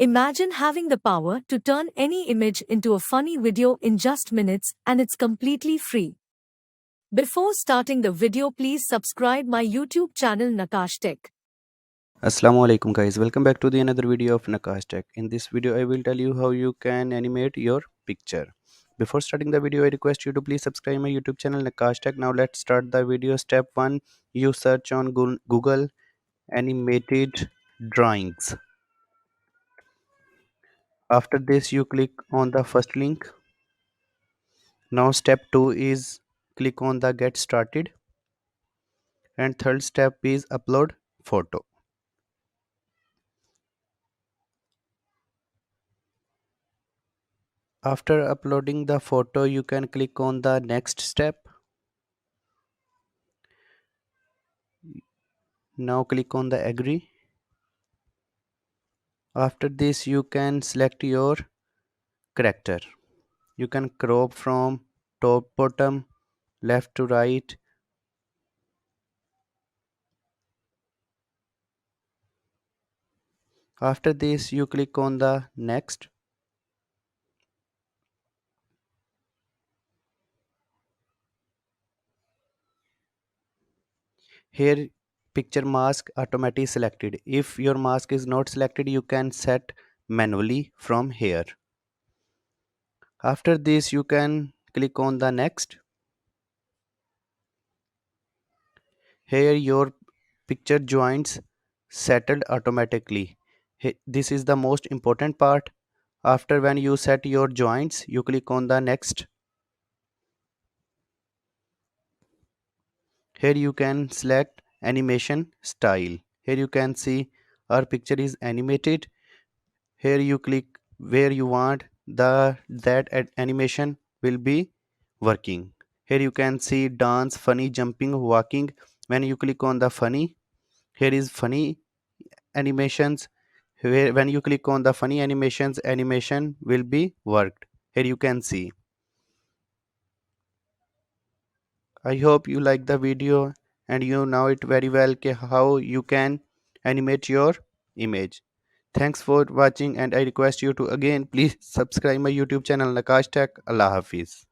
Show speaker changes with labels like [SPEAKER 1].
[SPEAKER 1] Imagine having the power to turn any image into a funny video in just minutes, and it's completely free. Before starting the video, please subscribe my YouTube channel Nakash Tech.
[SPEAKER 2] Assalamu alaikum guys, welcome back to the another video of Nakash Tech. In this video I will tell you how you can animate your picture. Before starting the video I request you to please subscribe my YouTube channel Nakash Tech. Now let's start the video. Step 1, you search on Google animated drawings. After this you click on the first link. Now step 2 is click on the get started, and third step is upload photo. After uploading the photo you can click on the next step. Now click on the agree. After this you can select your character. You can crop from top bottom, left to right. After this you click on the next. Here picture mask automatically selected. If your mask is not selected you can set manually from here. After this you can click on the next. Here your picture joints settled automatically. This is the most important part. After when you set your joints you click on the next. Here you can select animation style. Here you can see our picture is animated. Here you click where you want that animation will be working. Here you can see dance, funny, jumping, walking. When you click on the funny, here is funny animations. Where when you click on the funny animations, animation will be worked. Here you can see. I hope you like the video and you know it very well how you can animate your image. Thanks for watching and I request you to again please subscribe my YouTube channel Nakash Tech. Allah Hafiz.